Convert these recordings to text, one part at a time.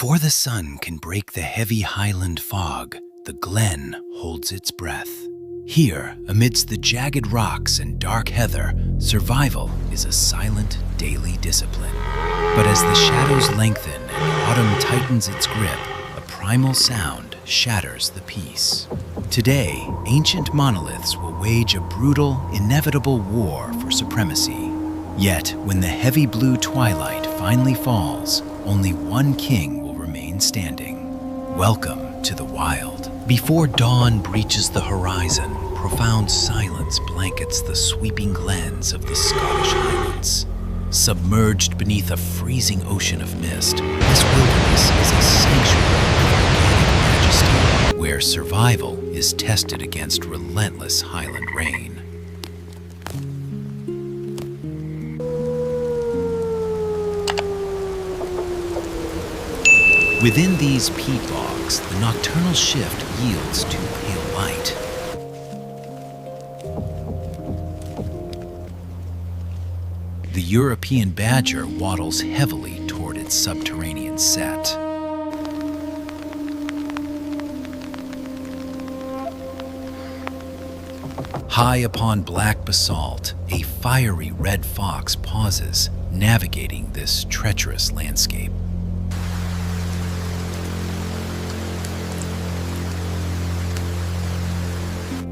Before the sun can break the heavy Highland fog, the Glen holds its breath. Here, amidst the jagged rocks and dark heather, survival is a silent, daily discipline. But as the shadows lengthen and autumn tightens its grip, a primal sound shatters the peace. Today, ancient monoliths will wage a brutal, inevitable war for supremacy. Yet, when the heavy blue twilight finally falls, only one king will remain standing. Welcome to the wild. Before dawn breaches the horizon, profound silence blankets the sweeping glens of the Scottish Highlands. Submerged beneath a freezing ocean of mist, this wilderness is a sanctuary of organic majesty, where survival is tested against relentless Highland rain. Within these peat bogs, the nocturnal shift yields to pale light. The European badger waddles heavily toward its subterranean set. High upon black basalt, a fiery red fox pauses, navigating this treacherous landscape.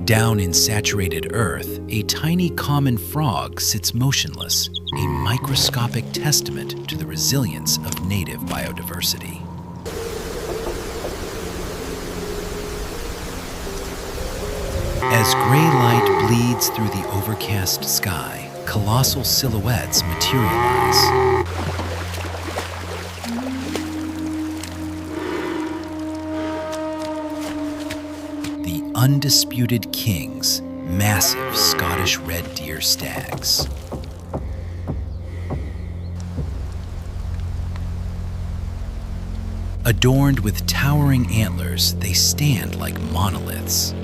Down in saturated earth, a tiny common frog sits motionless, a microscopic testament to the resilience of native biodiversity. As gray light bleeds through the overcast sky, colossal silhouettes materialize. Undisputed kings, massive Scottish red deer stags. Adorned with towering antlers, they stand like monoliths.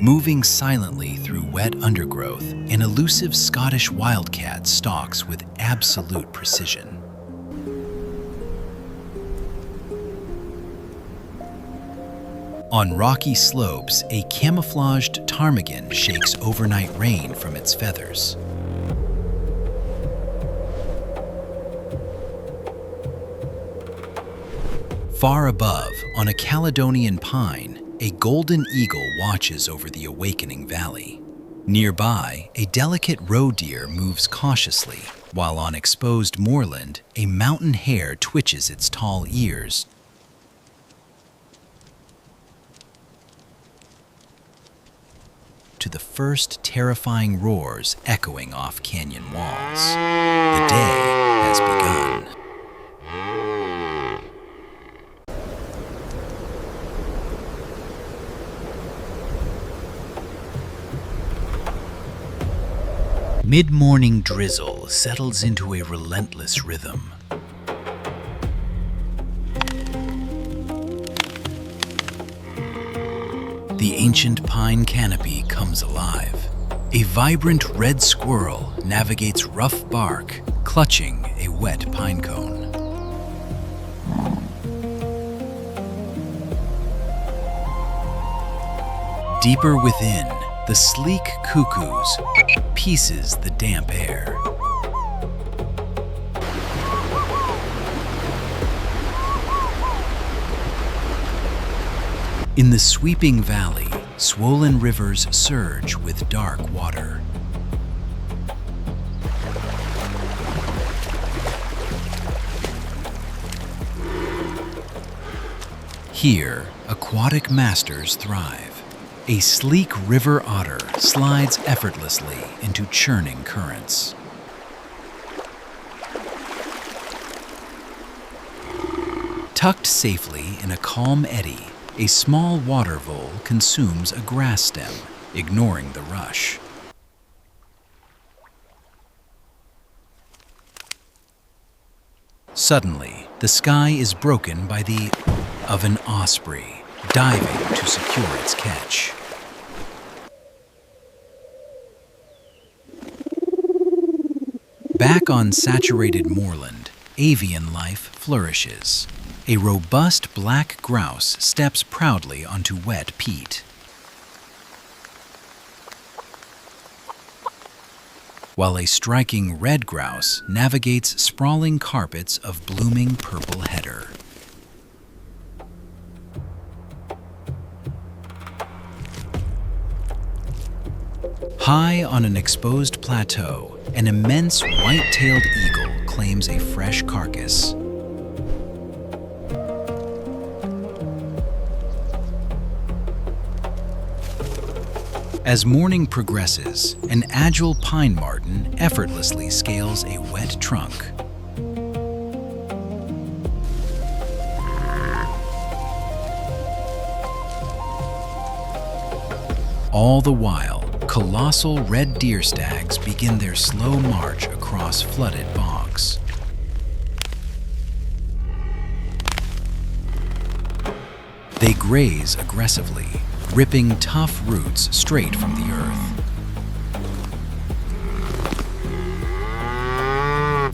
Moving silently through wet undergrowth, an elusive Scottish wildcat stalks with absolute precision. On rocky slopes, a camouflaged ptarmigan shakes overnight rain from its feathers. Far above, on a Caledonian pine, a golden eagle watches over the awakening valley. Nearby, a delicate roe deer moves cautiously, while on exposed moorland, a mountain hare twitches its tall ears. To the first terrifying roars echoing off canyon walls. The day has begun. Mid-morning drizzle settles into a relentless rhythm. The ancient pine canopy comes alive. A vibrant red squirrel navigates rough bark, clutching a wet pine cone. Deeper within, the sleek cuckoos pieces the damp air. In the sweeping valley, swollen rivers surge with dark water. Here, aquatic masters thrive. A sleek river otter slides effortlessly into churning currents. Tucked safely in a calm eddy, a small water vole consumes a grass stem, ignoring the rush. Suddenly, the sky is broken by the of an osprey, diving to secure its catch. Back on saturated moorland, avian life flourishes. A robust black grouse steps proudly onto wet peat, while a striking red grouse navigates sprawling carpets of blooming purple heather. High on an exposed plateau, an immense white-tailed eagle claims a fresh carcass. As morning progresses, an agile pine marten effortlessly scales a wet trunk. All the while, colossal red deer stags begin their slow march across flooded bogs. They graze aggressively, ripping tough roots straight from the earth,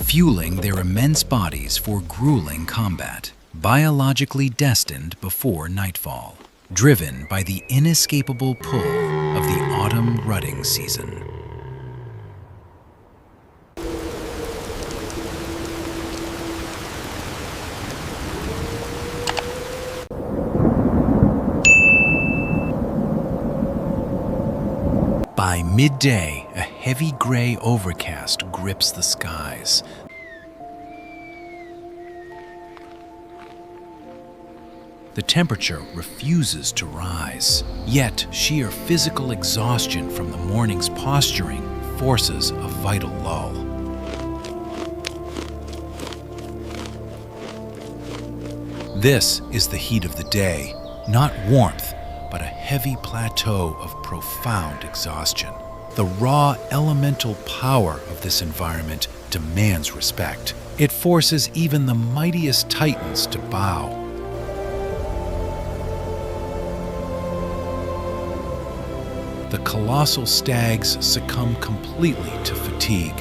fueling their immense bodies for grueling combat, biologically destined before nightfall, driven by the inescapable pull of the autumn rutting season. By midday, a heavy gray overcast grips the skies. The temperature refuses to rise, yet sheer physical exhaustion from the morning's posturing forces a vital lull. This is the heat of the day, not warmth, but a heavy plateau of profound exhaustion. The raw elemental power of this environment demands respect. It forces even the mightiest titans to bow. The colossal stags succumb completely to fatigue,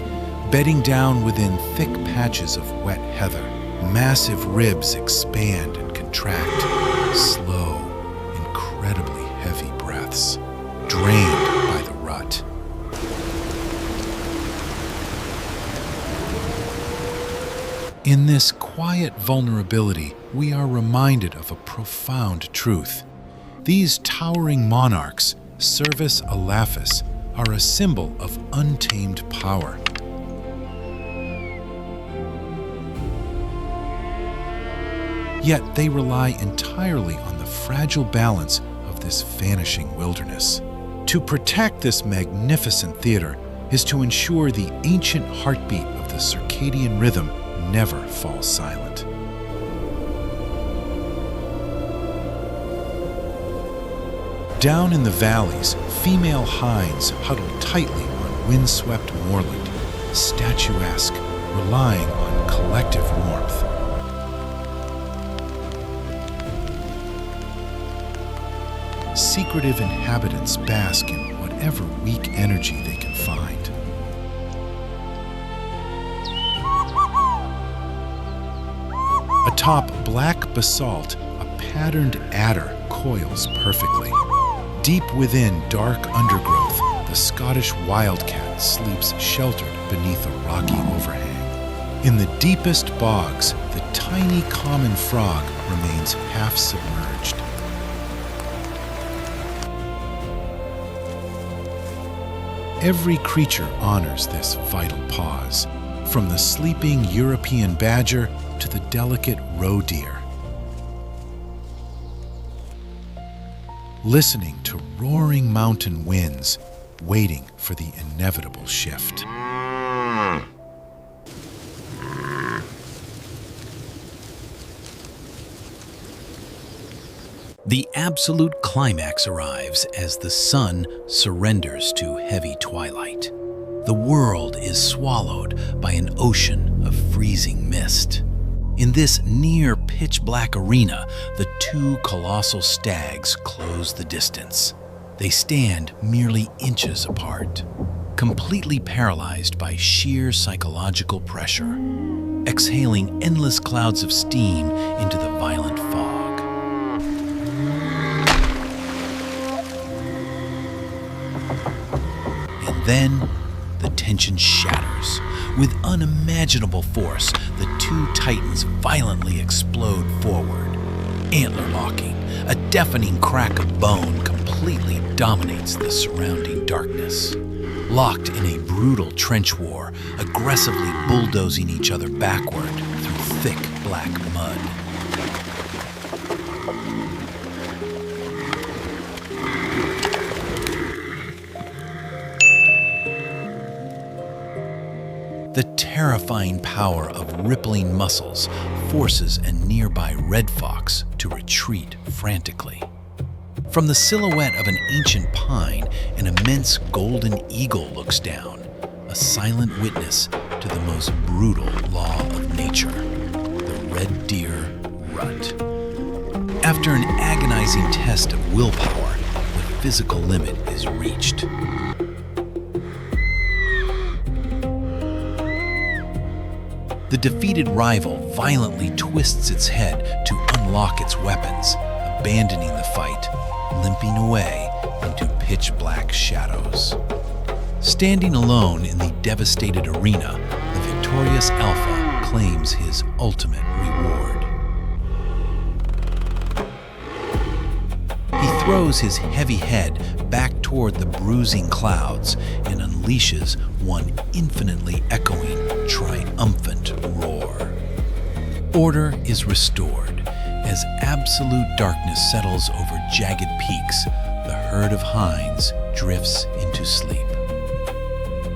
bedding down within thick patches of wet heather. Massive ribs expand and contract, slow, incredibly heavy breaths, drained by the rut. In this quiet vulnerability, we are reminded of a profound truth. These towering monarchs, Cervus elaphus, are a symbol of untamed power. Yet they rely entirely on the fragile balance of this vanishing wilderness. To protect this magnificent theater is to ensure the ancient heartbeat of the circadian rhythm never falls silent. Down in the valleys, female hinds huddle tightly on windswept moorland, statuesque, relying on collective warmth. Secretive inhabitants bask in whatever weak energy they can find. Atop black basalt, a patterned adder coils perfectly. Deep within dark undergrowth, the Scottish wildcat sleeps sheltered beneath a rocky overhang. In the deepest bogs, the tiny common frog remains half submerged. Every creature honors this vital pause, from the sleeping European badger to the delicate roe deer. Listening to roaring mountain winds, waiting for the inevitable shift. The absolute climax arrives as the sun surrenders to heavy twilight. The world is swallowed by an ocean of freezing mist. In this near pitch-black arena, the two colossal stags close the distance. They stand merely inches apart. completely paralyzed by sheer psychological pressure, exhaling endless clouds of steam into the violent fog. And then, the tension shatters. With unimaginable force, the two titans violently explode forward. Antler locking, a deafening crack of bone completely dominates the surrounding darkness. Locked in a brutal trench war, aggressively bulldozing each other backward through thick black mud. The terrifying power of rippling muscles forces a nearby red fox to retreat frantically. From the silhouette of an ancient pine, an immense golden eagle looks down, a silent witness to the most brutal law of nature, the red deer rut. After an agonizing test of willpower, the physical limit is reached. The defeated rival violently twists its head to unlock its weapons, abandoning the fight, limping away into pitch-black shadows. Standing alone in the devastated arena, the victorious alpha claims his ultimate reward. He throws his heavy head back toward the bruising clouds and unleashes one infinitely echoing, triumphant roar. Order is restored. As absolute darkness settles over jagged peaks, the herd of hinds drifts into sleep.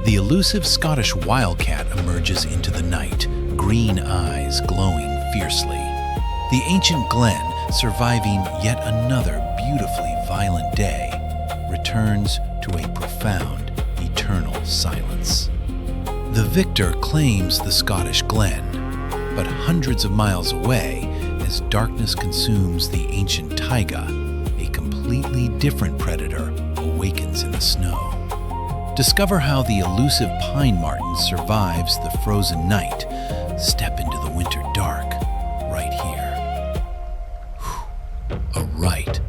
The elusive Scottish wildcat emerges into the night, green eyes glowing fiercely. The ancient Glen, surviving yet another beautifully violent day, returns to a profound, eternal silence. The victor claims the Scottish Glen, but hundreds of miles away, as darkness consumes the ancient taiga, a completely different predator awakens in the snow. Discover how the elusive pine marten survives the frozen night. Step into the winter dark, right here. A rite